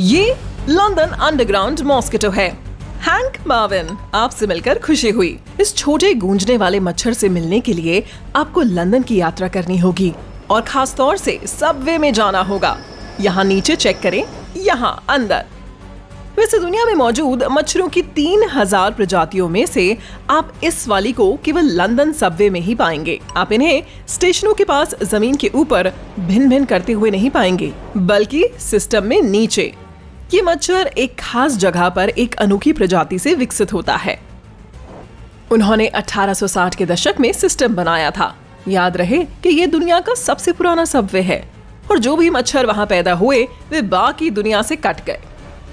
ये London underground mosquito है। Hang Marvin, आपसे मिलकर खुशी हुई। इस छोटे गूंजने वाले मच्छर से मिलने के लिए आपको लंदन की यात्रा करनी होगी और खास तौर से सबवे में जाना होगा। यहाँ नीचे चेक करें, यहाँ अंदर। वैसे दुनिया में मौजूद मच्छरों की 3000 प्रजातियों में से आप इस वाली को केवल लंदन सबवे में ही पाएंगे। आप इन्हें स्टेशनों के पास जमीन के ऊपर भिन्न भिन्न करते हुए नहीं पाएंगे, बल्कि सिस्टम में नीचे। ये मच्छर एक खास जगह पर एक अनोखी प्रजाति से विकसित होता है। उन्होंने 1860 के दशक में सिस्टम बनाया था। याद रहे कि ये दुनिया का सबसे पुराना सबवे है और जो भी मच्छर वहां पैदा हुए वे बाकी दुनिया से कट गए।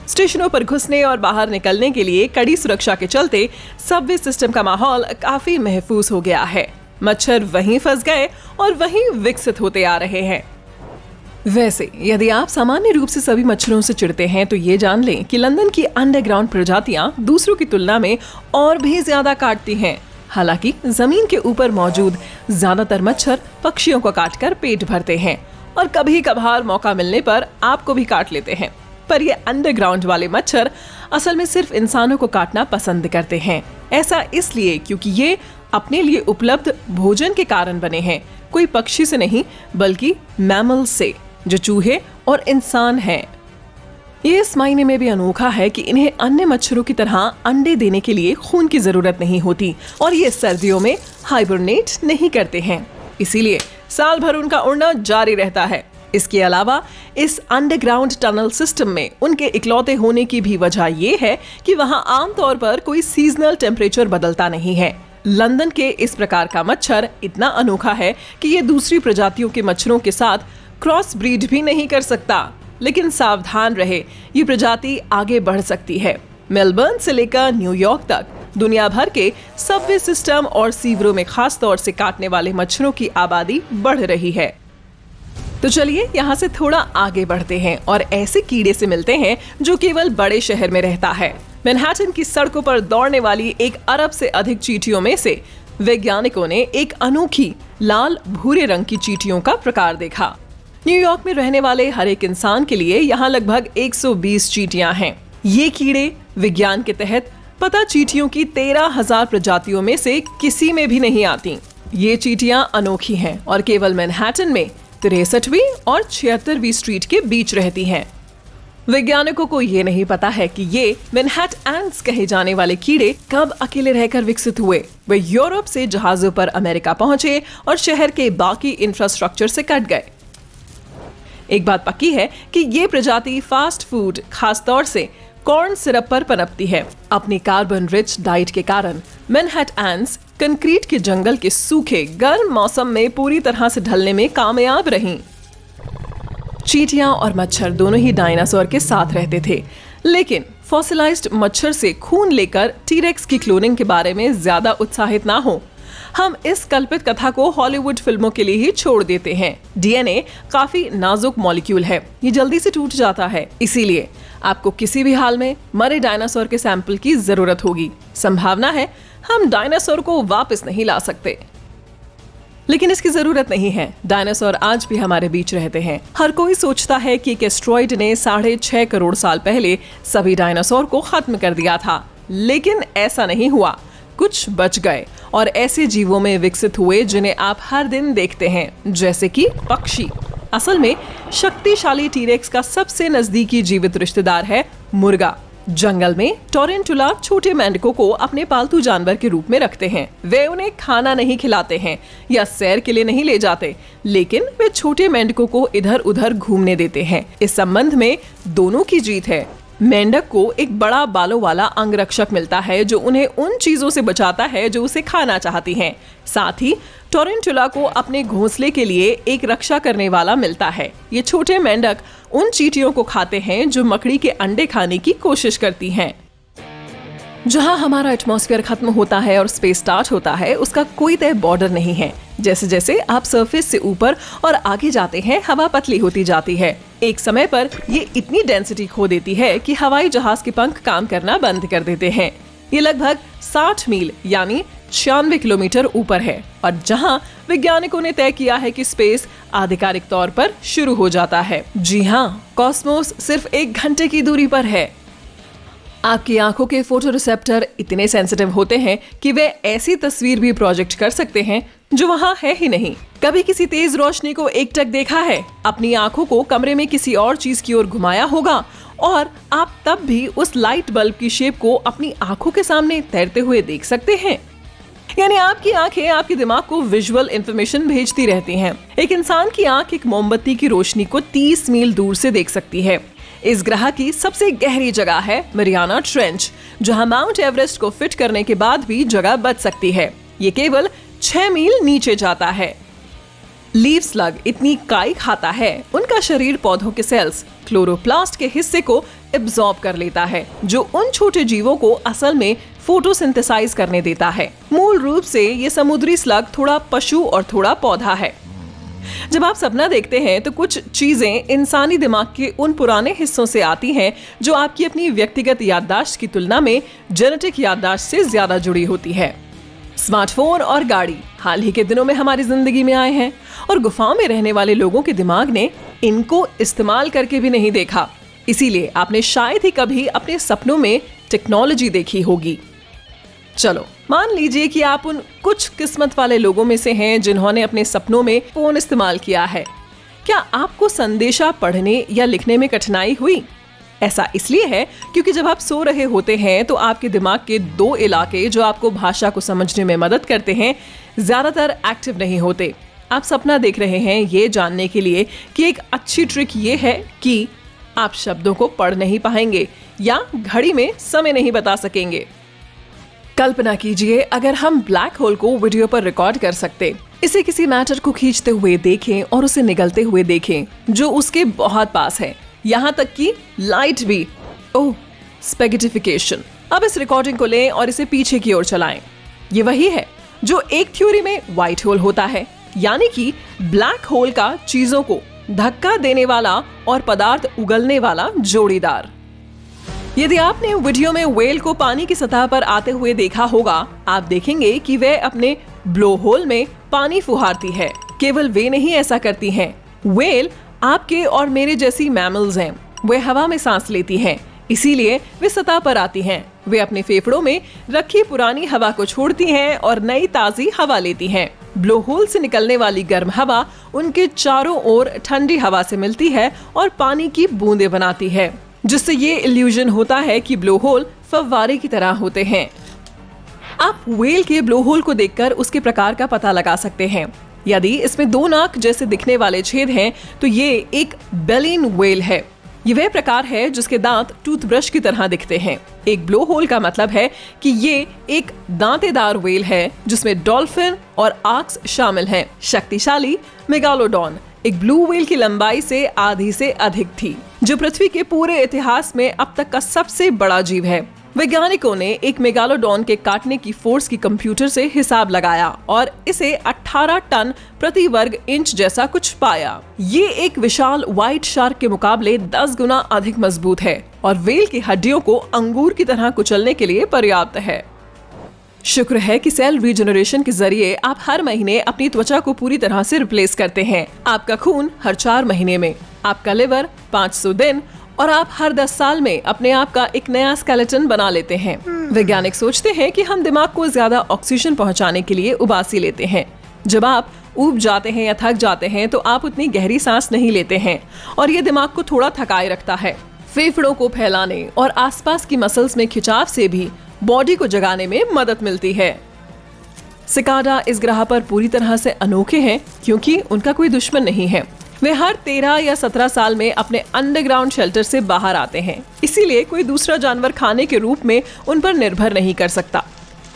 स्टेशनों पर घुसने और बाहर निकलने के लिए कड़ी सुरक्षा के चलते सबवे सिस्टम का माहौल काफी महफूज हो गया है। मच्छर वहीं फंस गए और वहीं विकसित होते आ रहे हैं। वैसे यदि आप सामान्य रूप से सभी मच्छरों से चिढ़ते हैं तो ये जान लें कि लंदन की अंडरग्राउंड प्रजातियां दूसरों की तुलना में और भी ज्यादा काटती हैं। हालांकि जमीन के ऊपर मौजूद ज्यादातर मच्छर पक्षियों को काटकर पेट भरते हैं और कभी कभार मौका मिलने पर आपको भी काट लेते हैं। पर ये अंडरग्राउंड वाले मच्छर असल में सिर्फ इंसानों को काटना पसंद करते हैं। ऐसा इसलिए क्योंकि ये अपने लिए उपलब्ध भोजन के कारण बने हैं, कोई पक्षी से नहीं बल्कि मैमल से, जो चूहे और इंसान हैं। ये इस मायने में भी अनोखा है कि इन्हें अन्य मच्छरों की तरह अंडे देने के लिए खून की जरूरत नहीं होती और ये सर्दियों में हाइबरनेट नहीं करते हैं, इसीलिए साल भर उनका उड़ना जारी रहता है। इसके अलावा इस अंडरग्राउंड टनल सिस्टम में उनके इकलौते होने की भी वजह ये है कि वहां आमतौर पर कोई सीजनल टेम्परेचर बदलता नहीं है। लंदन के इस प्रकार का मच्छर इतना अनोखा है कि ये दूसरी प्रजातियों के मच्छरों के साथ क्रॉस ब्रीड भी नहीं कर सकता। लेकिन सावधान रहे, ये प्रजाति आगे बढ़ सकती है। मेलबर्न से लेकर न्यूयॉर्क तक दुनिया भर के सबवे सिस्टम और सीवरों में खास तौर से काटने वाले मच्छरों की आबादी बढ़ रही है। तो चलिए यहाँ से थोड़ा आगे बढ़ते हैं और ऐसे कीड़े से मिलते हैं जो केवल बड़े शहर में रहता है। मैनहट्टन की सड़कों पर दौड़ने वाली 1 अरब से अधिक चींटियों में से वैज्ञानिकों ने एक अनोखी लाल भूरे रंग की चींटियों का प्रकार देखा। न्यूयॉर्क में रहने वाले हर एक इंसान के लिए यहाँ लगभग 120 चींटियां हैं। ये कीड़े विज्ञान के तहत पता चींटियों की 13,000 प्रजातियों में से किसी में भी नहीं आती। ये चींटियां अनोखी हैं और केवल मैनहट्टन में 63वीं और 76वीं स्ट्रीट के बीच रहती हैं। वैज्ञानिकों को ये नहीं पता है कि ये मैनहट्टन एंट्स कहे जाने वाले कीड़े कब अकेले रहकर विकसित हुए। वे यूरोप से जहाजों पर अमेरिका पहुंचे और शहर के बाकी इंफ्रास्ट्रक्चर से कट गए। एक बात पक्की है कि ये प्रजाति फास्ट फूड, खास तौर से कॉर्न सिरप पर पनपती है। अपनी कार्बन रिच डाइट के कारण मैनहट्टन एंट्स कंक्रीट के जंगल के सूखे गर्म मौसम में पूरी तरह से ढलने में कामयाब रहीं। चींटियां और मच्छर दोनों ही डायनासोर के साथ रहते थे, लेकिन फॉसिलाइज्ड मच्छर से खून लेकर टीरेक्स की क्लोनिंग के बारे में ज्यादा उत्साहित ना हो। हम इस कल्पित कथा को हॉलीवुड फिल्मों के लिए ही छोड़ देते हैं। डीएनए काफी नाजुक मॉलिक्यूल है, ये जल्दी से टूट जाता है, इसीलिए आपको किसी भी हाल में मरे डायनासोर के सैंपल की जरूरत होगी। संभावना है हम डायनासोर को वापस नहीं ला सकते, लेकिन इसकी जरूरत नहीं है। डायनासोर आज भी हमारे बीच रहते हैं। हर कोई सोचता है कि एक एस्ट्रॉइड ने 6.5 करोड़ साल पहले सभी डायनासोर को खत्म कर दिया था, लेकिन ऐसा नहीं हुआ। कुछ बच गए और ऐसे जीवों में विकसित हुए जिन्हें आप हर दिन देखते हैं, जैसे कि पक्षी। असल में शक्तिशाली टीरेक्स का सबसे नजदीकी जीवित रिश्तेदार है मुर्गा। जंगल में टोरेंटुला छोटे मेंढकों को अपने पालतू जानवर के रूप में रखते हैं। वे उन्हें खाना नहीं खिलाते हैं या सैर के लिए नहीं ले जाते, लेकिन वे छोटे मेंढकों को इधर उधर घूमने देते हैं। इस संबंध में दोनों की जीत है। मेंढक को एक बड़ा बालों वाला अंगरक्षक मिलता है जो उन्हें उन चीजों से बचाता है जो उसे खाना चाहती हैं। साथ ही टोरेंटुला को अपने घोंसले के लिए एक रक्षा करने वाला मिलता है। ये छोटे मेंढक उन चींटियों को खाते हैं जो मकड़ी के अंडे खाने की कोशिश करती हैं। जहां हमारा एटमॉस्फेयर खत्म होता है और स्पेस स्टार्ट होता है, उसका कोई तय बॉर्डर नहीं है। जैसे जैसे आप सरफेस से ऊपर और आगे जाते हैं, हवा पतली होती जाती है। एक समय पर ये इतनी डेंसिटी खो देती है कि हवाई जहाज के पंख काम करना बंद कर देते हैं। ये लगभग 60 मील यानी 96 किलोमीटर ऊपर है और जहां वैज्ञानिकों ने तय किया है कि स्पेस आधिकारिक तौर पर शुरू हो जाता है। जी हाँ, कॉस्मोस सिर्फ 1 घंटे की दूरी पर है। आपकी आंखों के फोटो रिसेप्टर इतने सेंसिटिव होते हैं कि वे ऐसी तस्वीर भी प्रोजेक्ट कर सकते हैं जो वहां है ही नहीं। कभी किसी तेज रोशनी को एकटक देखा है? अपनी आंखों को कमरे में किसी और चीज की ओर घुमाया होगा और आप तब भी उस लाइट बल्ब की शेप को अपनी आंखों के सामने तैरते हुए देख सकते हैं। यानी आपकी आंखें आपके दिमाग को विजुअल इंफॉर्मेशन भेजती रहती हैं। एक इंसान की आंख एक मोमबत्ती की रोशनी को 30 मील दूर से देख सकती है। इस ग्रह की सबसे गहरी जगह है मरियाना ट्रेंच, जहां माउंट एवरेस्ट को फिट करने के बाद भी जगह बच सकती है। ये केवल 6 मील नीचे जाता है। लीफ स्लग इतनी काई खाता है, उनका शरीर पौधों के सेल्स क्लोरोप्लास्ट के हिस्से को एब्जॉर्ब कर लेता है, जो उन छोटे जीवों को असल में फोटोसिंथेसाइज करने देता है। मूल रूप से ये समुद्री स्लग थोड़ा पशु और थोड़ा पौधा है। जब आप सपना देखते हैं तो कुछ चीजें इंसानी दिमाग के उन पुराने हिस्सों से आती हैं जो आपकी अपनी व्यक्तिगत याददाश्त की तुलना में जेनेटिक याददाश्त से ज्यादा जुड़ी होती है। स्मार्टफोन और गाड़ी हाल ही के दिनों में हमारी जिंदगी में आए हैं और गुफाओं में रहने वाले लोगों के दिमाग ने इनको इस्तेमाल करके भी नहीं देखा। इसीलिए आपने शायद ही कभी अपने सपनों में टेक्नोलॉजी देखी होगी। चलो मान लीजिए कि आप उन कुछ किस्मत वाले लोगों में से हैं जिन्होंने अपने सपनों में फोन इस्तेमाल किया है। क्या आपको संदेशा पढ़ने या लिखने में कठिनाई हुई? ऐसा इसलिए है क्योंकि जब आप सो रहे होते हैं तो आपके दिमाग के 2 इलाके जो आपको भाषा को समझने में मदद करते हैं ज्यादातर एक्टिव नहीं होते। आप सपना देख रहे हैं ये जानने के लिए कि एक अच्छी ट्रिक ये है कि आप शब्दों को पढ़ नहीं पाएंगे या घड़ी में समय नहीं बता सकेंगे। कल्पना कीजिए अगर हम ब्लैक होल को वीडियो पर रिकॉर्ड कर सकते, इसे किसी मैटर को खींचते हुए देखें और उसे निगलते हुए देखें जो उसके बहुत पास है, यहाँ तक कि लाइट भी। ओह, स्पेगेटिफिकेशन। अब इस रिकॉर्डिंग को लें और इसे पीछे की ओर चलाएं। ये वही है जो एक थ्योरी में व्हाइट होल होता है, यानी कि ब्लैक होल का चीजों को धक्का देने वाला और पदार्थ उगलने वाला जोड़ीदार। यदि आपने वीडियो में व्हेल को पानी की सतह पर आते हुए देखा होगा, आप देखेंगे कि वह अपने ब्लो होल में पानी फुहारती है। केवल वे नहीं ऐसा करती हैं। व्हेल आपके और मेरे जैसी मैमल्स हैं। वे हवा में सांस लेती हैं, इसीलिए वे सतह पर आती हैं। वे अपने फेफड़ों में रखी पुरानी हवा को छोड़ती हैं और नई ताजी हवा लेती हैं। ब्लो होल से निकलने वाली गर्म हवा उनके चारों ओर ठंडी हवा से मिलती है और पानी की बूंदें बनाती है, जिससे ये इल्यूजन होता है कि ब्लो होल फव्वारे की तरह होते हैं। आप व्हेल के ब्लो होल को देखकर उसके प्रकार का पता लगा सकते हैं। यदि इसमें 2 नाक जैसे दिखने वाले छेद हैं, तो ये एक बेलिन व्हेल है। ये वह प्रकार है जिसके दांत टूथब्रश की तरह दिखते हैं। एक ब्लो होल का मतलब है कि ये एक दांतेदार व्हेल है जिसमें डॉल्फिन और आर्क्स शामिल हैं। शक्तिशाली मेगालोडॉन एक ब्लू व्हेल की लंबाई से आधी से अधिक थी, जो पृथ्वी के पूरे इतिहास में अब तक का सबसे बड़ा जीव है। वैज्ञानिकों ने एक मेगालोडॉन के काटने की फोर्स की कंप्यूटर से हिसाब लगाया और इसे 18 टन प्रति वर्ग इंच जैसा कुछ पाया। ये एक विशाल व्हाइट शार्क के मुकाबले 10 गुना अधिक मजबूत है और व्हेल की हड्डियों को अंगूर की तरह कुचलने के लिए पर्याप्त है। शुक्र है कि सेल रीजनरेशन के जरिए आप हर महीने अपनी त्वचा को पूरी तरह से रिप्लेस करते हैं। आपका खून हर 4 महीने में, आपका लिवर 500 दिन और आप हर 10 साल में अपने आप का एक नया स्केलेटन बना लेते हैं। वैज्ञानिक सोचते हैं कि हम दिमाग को ज्यादा ऑक्सीजन पहुंचाने के लिए उबासी लेते हैं। जब आप ऊब जाते हैं या थक जाते हैं तो आप उतनी गहरी सांस नहीं लेते हैं और ये दिमाग को थोड़ा थकाए रखता है। फेफड़ों को फैलाने और आसपास की मसल्स में खिंचाव से भी बॉडी को जगाने में मदद मिलती है। सिकाडा इस ग्रह पर पूरी तरह से अनोखे हैं क्योंकि उनका कोई दुश्मन नहीं है। वे हर 13 या 17 साल में अपने अंडरग्राउंड शेल्टर से बाहर आते हैं, इसीलिए कोई दूसरा जानवर खाने के रूप में उन पर निर्भर नहीं कर सकता।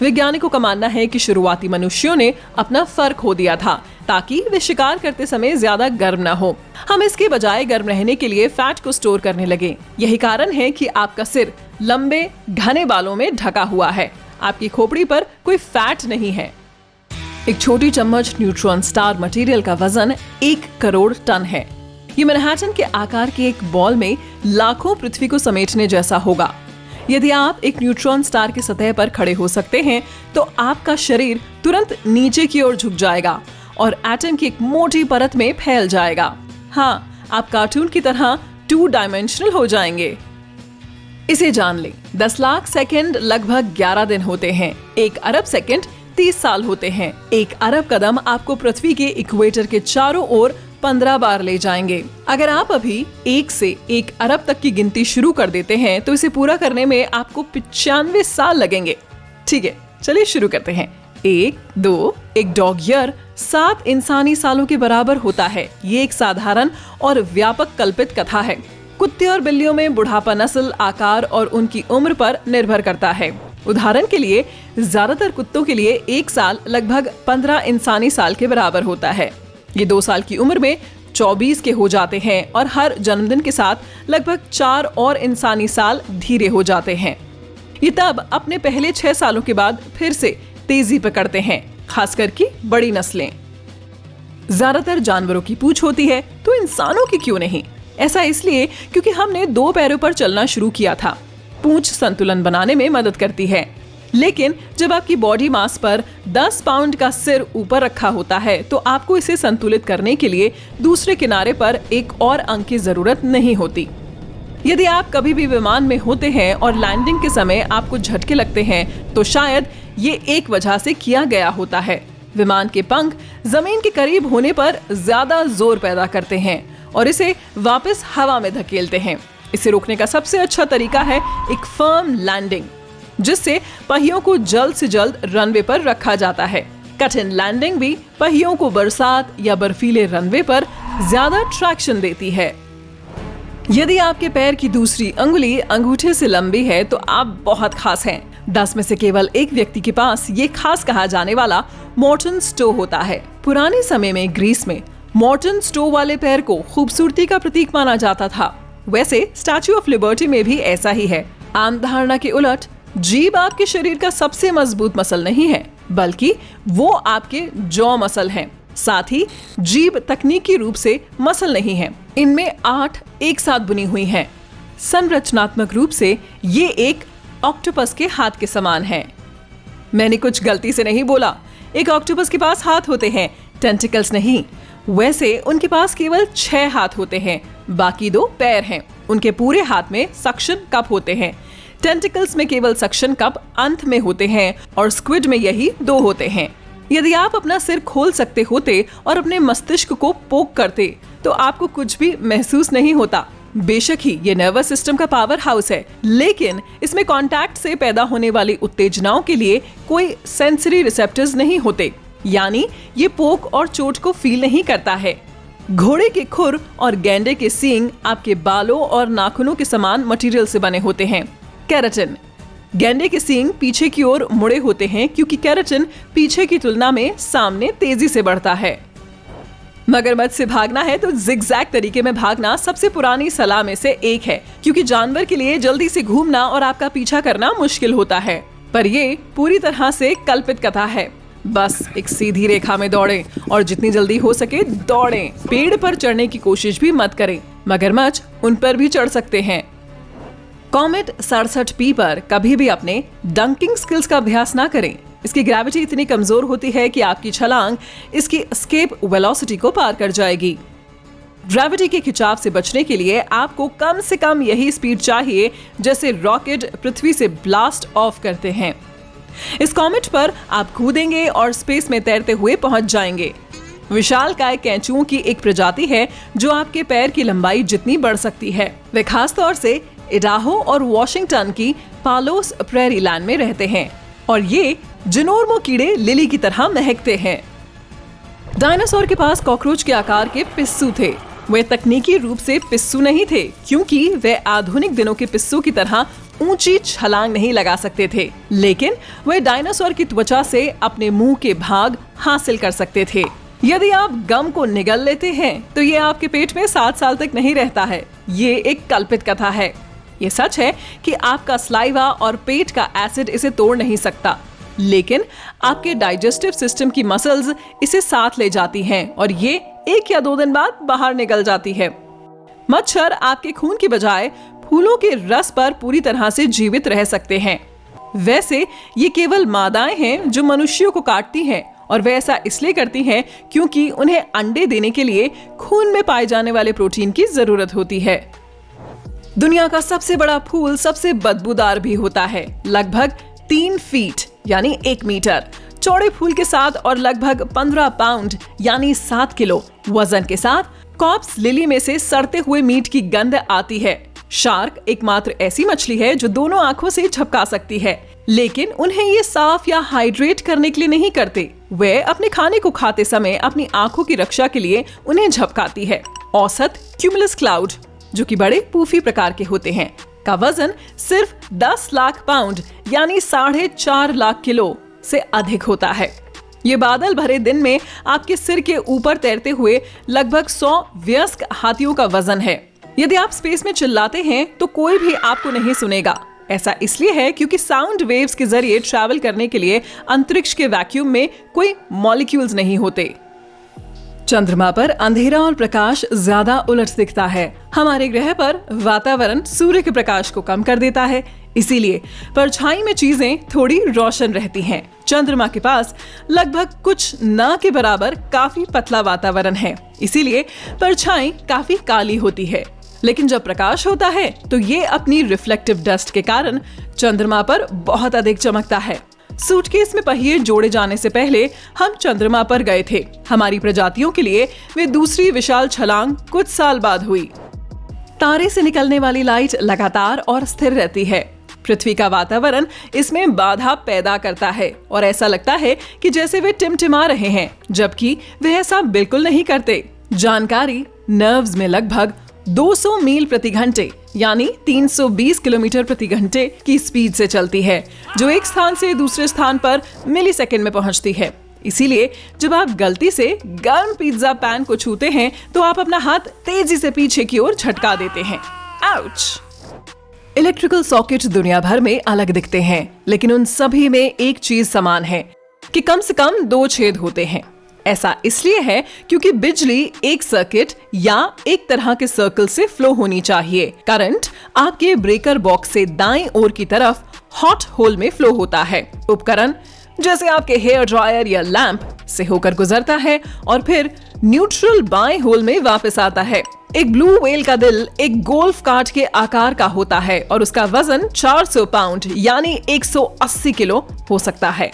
वैज्ञानिकों का मानना है कि शुरुआती मनुष्यों ने अपना फर खो दिया था ताकि वे शिकार करते समय ज्यादा गर्म न हो। हम इसके बजाय गर्म रहने के लिए फैट को स्टोर करने लगे। यही कारण है कि आपका सिर लंबे घने बालों में ढका हुआ है। आपकी खोपड़ी पर कोई फैट नहीं है। एक छोटी चम्मच न्यूट्रॉन स्टार मटेरियल का वजन 1 करोड़ टन है। ये मैनहट्टन के आकार के एक बॉल में लाखों पृथ्वी को समेटने जैसा होगा। यदि आप एक न्यूट्रॉन स्टार की सतह पर खड़े हो सकते हैं तो आपका शरीर तुरंत नीचे की ओर झुक जाएगा और एटम की एक मोटी परत में फैल जाएगा। हाँ, आप कार्टून की तरह 2 डायमेंशनल हो जाएंगे। इसे जान लें, 10 लाख सेकंड लगभग 11 दिन होते हैं। 1 अरब सेकंड 30 साल होते हैं। 1 अरब कदम आपको पृथ्वी के इक्वेटर के चारों ओर 15 बार ले जाएंगे। अगर आप अभी 1 से 1 अरब तक की गिनती शुरू कर देते हैं तो इसे पूरा करने में आपको 95 साल लगेंगे। ठीक है, चलिए शुरू करते हैं। 1, 2, एक डॉग ईयर 7 इंसानी सालों के बराबर होता है। ये एक साधारण और व्यापक कल्पित कथा है। कुत्ते और बिल्लियों में बुढ़ापा नस्ल, आकार और उनकी उम्र पर निर्भर करता है। उदाहरण के लिए ज्यादातर कुत्तों के लिए 1 साल लगभग 15 इंसानी साल के बराबर होता है। ये 2 साल की उम्र में 24 के हो जाते हैं और हर जन्मदिन के साथ लगभग 4 और इंसानी साल धीरे हो जाते हैं। ये तब अपने पहले 6 सालों के बाद फिर से तेजी पकड़ते हैं, खासकर की बड़ी नस्लें। ज्यादातर जानवरों की पूंछ होती है तो इंसानों की क्यों नहीं? ऐसा इसलिए क्योंकि हमने 2 पैरों पर चलना शुरू किया था। पूंछ संतुलन बनाने में मदद करती है, लेकिन जब आपकी बॉडी मास पर 10 पाउंड का सिर ऊपर रखा होता है तो आपको इसे संतुलित करने के लिए दूसरे किनारे पर एक और अंग की जरूरत नहीं होती। यदि आप कभी भी विमान में होते हैं और लैंडिंग के समय आपको झटके लगते हैं तो शायद ये एक वजह से किया गया होता है। विमान के पंख जमीन के करीब होने पर ज्यादा जोर पैदा करते हैं और इसे वापस हवा में धकेलते हैं। इसे रोकने का सबसे अच्छा तरीका है एक फर्म लैंडिंग, जिससे पहियों को जल्द से जल्द रनवे पर रखा जाता है। कठिन लैंडिंग भी पहियों को बरसात या बर्फीले रनवे पर ज्यादा ट्रैक्शन देती है। यदि आपके पैर की दूसरी अंगुली अंगूठे से लंबी है तो आप बहुत खास हैं। 10 में से केवल एक व्यक्ति के पास ये खास कहा जाने वाला मॉर्टन स्टो होता है। पुराने समय में ग्रीस में मॉर्टन स्टो वाले पैर को खूबसूरती का प्रतीक माना जाता था। वैसे स्टैच्यू ऑफ लिबर्टी में भी ऐसा ही है। आम धारणा के उलट जीभ आपके शरीर का सबसे मजबूत मसल नहीं है, बल्कि वो आपके जॉ मसल है। साथ ही जीभ तकनीकी रूप से मसल नहीं है। इनमें 8 एक साथ बुनी हुई हैं। संरचनात्मक रूप से ये एक ऑक्टोपस के हाथ के समान है। मैंने कुछ गलती से नहीं बोला। एक ऑक्टोपस के पास हाथ होते हैं, टेंटिकल्स नहीं। वैसे उनके पास केवल 6 हाथ होते हैं, बाकी 2 पैर हैं। उनके पूरे हाथ में सक्शन कप होते हैं। टेंटिकल्स में केवल सक्शन कप अंत में होते हैं और स्क्विड में यही 2 होते हैं। यदि आप अपना सिर खोल सकते होते और अपने मस्तिष्क को पोक करते तो आपको कुछ भी महसूस नहीं होता। बेशक ही ये नर्वस सिस्टम का पावर हाउस है, लेकिन इसमें कांटेक्ट से पैदा होने वाली उत्तेजनाओं के लिए कोई सेंसरी रिसेप्टर्स नहीं होते, यानी ये पोक और चोट को फील नहीं करता है। घोड़े के खुर और गैंडे के सींग आपके बालों और नाखूनों के समान मटेरियल से बने होते हैं। केराटिन। गैंडे के सींग पीछे की ओर मुड़े होते हैं क्योंकि केराटिन पीछे की तुलना में सामने तेजी से बढ़ता है। मगरमच्छ से भागना है तो जिगजैग तरीके में भागना सबसे पुरानी सलाह में से एक है, क्योंकि जानवर के लिए जल्दी से घूमना और आपका पीछा करना मुश्किल होता है। पर ये पूरी तरह से कल्पित कथा है। बस एक सीधी रेखा में दौड़ें और जितनी जल्दी हो सके दौड़ें। पेड़ पर चढ़ने की कोशिश भी मत करें, मगरमच्छ उन पर भी चढ़ सकते हैं। कॉमेट 67P पर कभी भी अपने डंकिंग स्किल्स का अभ्यास ना करें। इसकी ग्रेविटी इतनी कमजोर होती है कि आपकी छलांग इसकी एस्केप वेलोसिटी को पार कर जाएगी। ग्रेविटी के खिंचाव से बचने के लिए आपको कम से कम यही स्पीड चाहिए जैसे रॉकेट पृथ्वी से ब्लास्ट ऑफ करते हैं। इस कॉमेट पर आप कूदेंगे और स्पेस में तैरते हुए पहुंच जाएंगे। विशालकाय कैंचुओं की एक प्रजाति है जो आपके पैर की लंबाई जितनी बढ़ सकती है। वे खास तौर से इडाहो और वॉशिंगटन की पालोस प्रेरी लैंड में रहते हैं और ये जिनोर्मो कीड़े लिली की तरह महकते हैं। डायनासोर के पास कॉकरोच के आकार के पिस्सू थे। वे तकनीकी रूप से पिस्सू नहीं थे क्योंकि वे आधुनिक दिनों के पिस्सू की तरह ऊंची छलांग नहीं लगा सकते थे, लेकिन वे डायनासोर की त्वचा से अपने मुंह के भाग हासिल कर सकते थे। यदि आप गम को निगल लेते हैं तो ये आपके पेट में 7 साल तक नहीं रहता है। ये एक कल्पित कथा है। ये सच है कि आपका स्लाइवा और पेट का एसिड इसे तोड़ नहीं सकता, लेकिन आपके डाइजेस्टिव सिस्टम की मसल्स इसे साथ ले जाती हैं और ये 1 या 2 दिन बाद बाहर निकल जाती है। मच्छर आपके खून की बजाय फूलों के रस पर पूरी तरह से जीवित रह सकते हैं। वैसे ये केवल मादाएं हैं जो मनुष्यों को काटती हैं, और वे ऐसा इसलिए करती हैं क्योंकि उन्हें अंडे देने के लिए खून में पाए जाने वाले प्रोटीन की जरूरत होती है। दुनिया का सबसे बड़ा फूल सबसे बदबूदार भी होता है। लगभग 3 फीट यानी 1 मीटर चौड़े फूल के साथ और लगभग 15 पाउंड यानी 7 किलो वजन के साथ कॉर्प्स लिली में से सड़ते हुए मीट की गंध आती है। शार्क एकमात्र ऐसी मछली है जो दोनों आंखों से झपका सकती है, लेकिन उन्हें ये साफ या हाइड्रेट करने के लिए नहीं करते। वे अपने खाने को खाते समय अपनी आंखों की रक्षा के लिए उन्हें झपकाती है। औसत क्यूमुलस क्लाउड, जो कि बड़े पूफी प्रकार के होते हैं, का वजन सिर्फ 10 लाख पाउंड यानी 4.5 लाख किलो से अधिक होता है। ये बादल भरे दिन में आपके सिर के ऊपर तैरते हुए लगभग 100 वयस्क हाथियों का वजन है। यदि आप स्पेस में चिल्लाते हैं तो कोई भी आपको नहीं सुनेगा। ऐसा इसलिए है क्योंकि साउंड वेव्स के जरिए ट्रैवल करने के लिए अंतरिक्ष के वैक्यूम में कोई मॉलिक्यूल्स नहीं होते। चंद्रमा पर अंधेरा और प्रकाश ज्यादा उलट दिखता है। हमारे ग्रह पर वातावरण सूर्य के प्रकाश को कम कर देता है, इसीलिए परछाई में चीजें थोड़ी रोशन रहती हैं। चंद्रमा के पास लगभग कुछ न के बराबर काफी पतला वातावरण है, इसीलिए परछाई काफी काली होती है। लेकिन जब प्रकाश होता है तो ये अपनी रिफ्लेक्टिव डस्ट के कारण चंद्रमा पर बहुत अधिक चमकता है। सूटकेस में पहिए जोड़े जाने से पहले हम चंद्रमा पर गए थे। हमारी प्रजातियों के लिए वे दूसरी विशाल छलांग कुछ साल बाद हुई। तारे से निकलने वाली लाइट लगातार और स्थिर रहती है। पृथ्वी का वातावरण इसमें बाधा पैदा करता है और ऐसा लगता है कि जैसे वे टिमटिमा रहे हैं, जबकि वे ऐसा बिल्कुल नहीं करते। जानकारी नर्व्स में लगभग 200 मील प्रति घंटे यानी 320 किलोमीटर प्रति घंटे की स्पीड से चलती है, जो एक स्थान से दूसरे स्थान पर मिलीसेकंड में पहुंचती है। इसीलिए जब आप गलती से गर्म पिज्जा पैन को छूते हैं तो आप अपना हाथ तेजी से पीछे की ओर झटका देते हैं। आउच! इलेक्ट्रिकल सॉकेट दुनिया भर में अलग दिखते हैं, लेकिन उन सभी में एक चीज समान है कि कम से कम 2 छेद होते हैं। ऐसा इसलिए है क्योंकि बिजली एक सर्किट या एक तरह के सर्कल से फ्लो होनी चाहिए। करंट आपके ब्रेकर बॉक्स से दाईं ओर की तरफ हॉट होल में फ्लो होता है। उपकरण जैसे आपके हेयर ड्रायर या लैंप से होकर गुजरता है और फिर न्यूट्रल बाएं होल में वापस आता है। एक ब्लू व्हेल का दिल एक गोल्फ कार्ट के आकार का होता है और उसका वजन 400 पाउंड यानी 180 किलो हो सकता है।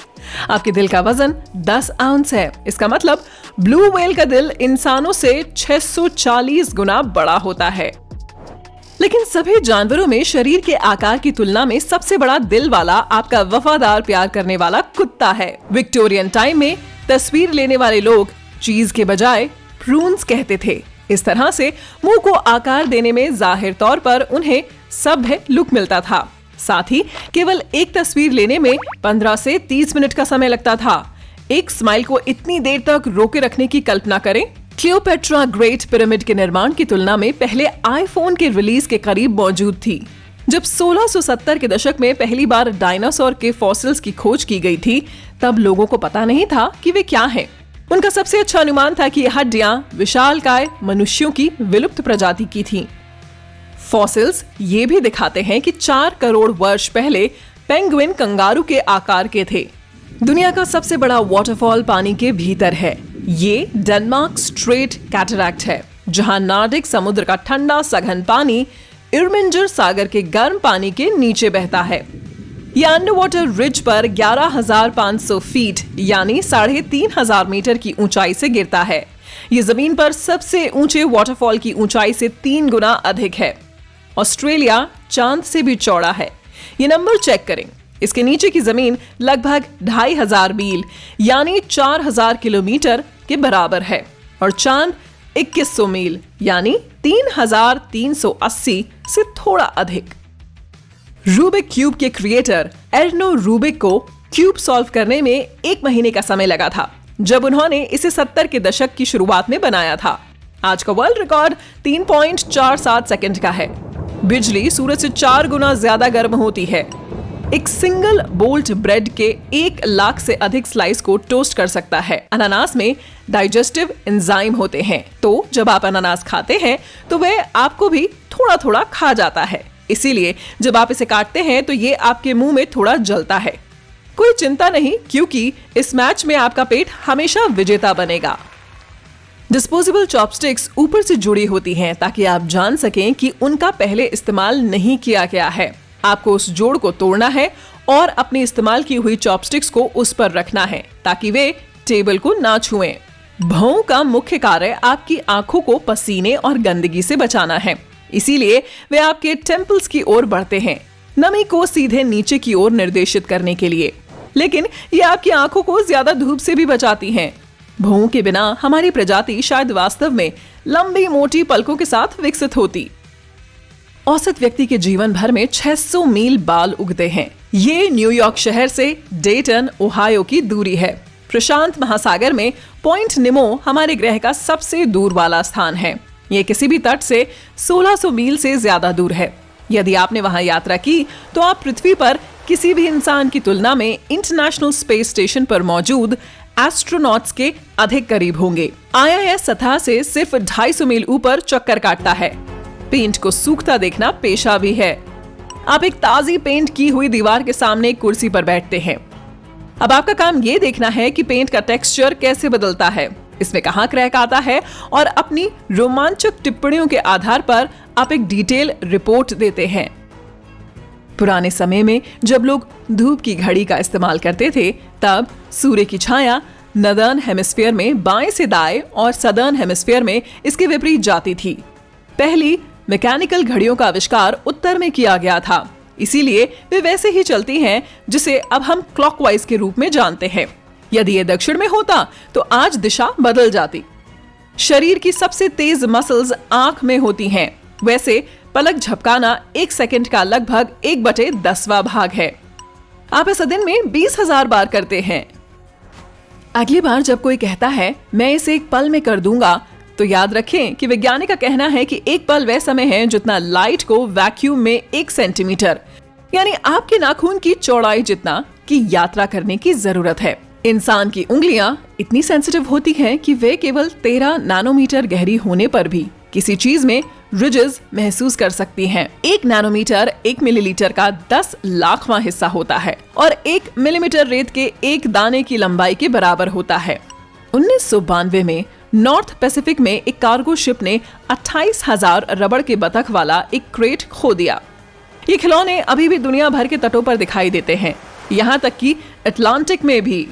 आपके दिल का वजन 10 आउंस है। इसका मतलब ब्लू व्हेल का दिल इंसानों से 640 गुना बड़ा होता है। लेकिन सभी जानवरों में शरीर के आकार की तुलना में सबसे बड़ा दिल वाला आपका वफादार प्यार करने वाला कुत्ता है। विक्टोरियन टाइम में तस्वीर लेने वाले लोग चीज के बजाय प्रून्स कहते थे। इस तरह से मुंह को आकार देने में जाहिर तौर पर उन्हें सभ्य लुक मिलता था। साथ ही केवल एक तस्वीर लेने में 15 से 30 मिनट का समय लगता था। एक स्माइल को इतनी देर तक रोके रखने की कल्पना करें। क्लियोपेट्रा ग्रेट पिरामिड के निर्माण की तुलना में पहले आईफोन के रिलीज के करीब मौजूद थी। जब 1670 के दशक में पहली बार डायनासोर के फॉसिल्स की खोज की गई थी, तब लोगों को पता नहीं था कि वे क्या हैं। उनका सबसे अच्छा अनुमान था कि ये हड्डियां विशालकाय मनुष्यों की विलुप्त प्रजाति की थीं। फॉसिल्स ये भी दिखाते हैं कि 4 करोड़ वर्ष पहले पेंगुइन कंगारू के आकार के थे। दुनिया का सबसे बड़ा वाटरफॉल पानी के भीतर है। ये डेनमार्क स्ट्रेट कैटरैक्ट है, जहां नॉर्डिक समुद्र का ठंडा सघन पानी इर्मिंजर सागर के गर्म पानी के नीचे बहता है। यह अंडरवाटर रिज पर 11,500 फीट यानी 3,500 मीटर की ऊंचाई से गिरता है। यह जमीन पर सबसे ऊंचे वाटरफॉल की ऊंचाई से 3 गुना अधिक है। ऑस्ट्रेलिया चांद से भी चौड़ा है। ये नंबर चेक करें। इसके नीचे की जमीन लगभग 2,500 मील यानी 4,000 किलोमीटर के बराबर है और चांद 2,100 मील यानी 3,380 से थोड़ा अधिक। रूबिक क्यूब के क्रिएटर एर्नो रूबिक को क्यूब सॉल्व करने में 1 महीने का समय लगा था, जब उन्होंने इसे 70 के दशक की शुरुआत में बनाया था। आज का वर्ल्ड रिकॉर्ड 3.47 सेकंड का है। बिजली सूरज से 4 गुना ज्यादा गर्म होती है। एक सिंगल बोल्ट ब्रेड के 1 लाख से अधिक स्लाइस को टोस्ट कर सकता है। अनानास में डाइजेस्टिव एंजाइम होते हैं, तो जब आप अनानास खाते हैं तो वह आपको भी थोड़ा थोड़ा खा जाता है। इसीलिए जब आप इसे काटते हैं तो ये आपके मुंह में थोड़ा जलता है। कोई चिंता नहीं, क्योंकि इस मैच में आपका पेट हमेशा विजेता बनेगा। डिस्पोजेबल चॉपस्टिक्स ऊपर से जुड़ी होती हैं ताकि आप जान सकें कि उनका पहले इस्तेमाल नहीं किया गया है। आपको उस जोड़ को तोड़ना है और अपनी इस्तेमाल की हुई चॉपस्टिक्स को उस पर रखना है ताकि वे टेबल को ना छुएं। भौं का मुख्य कार्य आपकी आंखों को पसीने और गंदगी से बचाना है, इसीलिए वे आपके टेम्पल्स की ओर बढ़ते हैं, नमी को सीधे नीचे की ओर निर्देशित करने के लिए। लेकिन ये आपकी आंखों को ज्यादा धूप से भी बचाती हैं। भौं के बिना हमारी प्रजाति शायद वास्तव में लंबी मोटी पलकों के साथ विकसित होती। औसत व्यक्ति के जीवन भर में 600 मील बाल उगते हैं। ये न्यूयॉर्क शहर से डेटन, ओहायो की दूरी है। प्रशांत महासागर में पॉइंट निमो हमारे ग्रह का सबसे दूर वाला स्थान है। ये किसी भी तट से 1600 मील से ज्यादा दूर है। यदि आपने वहां यात्रा की तो आप पृथ्वी पर किसी भी इंसान की तुलना में इंटरनेशनल स्पेस स्टेशन पर मौजूद एस्ट्रोनॉट्स के अधिक करीब होंगे। ISS सतह से सिर्फ 250 मील ऊपर चक्कर काटता है। पेंट को सूखता देखना पेशा भी है। आप एक ताजी पेंट की हुई दीवार के सामने एक कुर्सी पर बैठते हैं। अब आपका काम ये देखना है कि पेंट का टेक्सचर कैसे बदलता है, इसमें कहां क्रैक आता है, और अपनी रोमांचक टिप्पणियों के आधार पर आप एक डिटेल रिपोर्ट देते हैं। पुराने समय में जब लोग धूप की घड़ी का इस्तेमाल करते थे, तब सूर्य की छाया नदर्न हेमिस्फीयर में बाएं से दाएं और सदर्न हेमिस्फीयर में इसके विपरीत जाती थी। पहली मैकेनिकल घड़ियों का आविष्कार उत्तर में किया गया था, इसीलिए वे वैसे ही चलती हैं जिसे अब हम क्लॉकवाइज के रूप में जानते हैं। यदि ये दक्षिण में होता तो आज दिशा बदल जाती। शरीर की सबसे तेज मसल्स आंख में होती हैं। वैसे पलक झपकाना 1 सेकंड का लगभग 1/10वां भाग है। आप इसे दिन में 20,000 बार करते हैं। अगली बार जब कोई कहता है मैं इसे 1 पल में कर दूंगा, तो याद रखें कि वैज्ञानिक का कहना है कि 1 पल वह समय है जितना लाइट को वैक्यूम में 1 सेंटीमीटर, यानी आपके नाखून की चौड़ाई जितना की यात्रा करने की जरूरत है। इंसान की उंगलियां इतनी सेंसिटिव होती हैं कि वे केवल 13 नैनोमीटर गहरी होने पर भी किसी चीज में रिजेस महसूस कर सकती हैं। 1 नैनोमीटर 1 मिलीलीटर का 10 लाखवां हिस्सा होता है और 1 मिलीमीटर रेत के 1 दाने की लंबाई के बराबर होता है। 1992 में नॉर्थ पैसिफिक में एक कार्गो शिप ने 28,000 रबड़ के बतख वाला एक क्रेट खो दिया। ये खिलौने अभी भी दुनिया भर के तटों पर दिखाई देते हैं, यहाँ तक कि अटलांटिक में भी।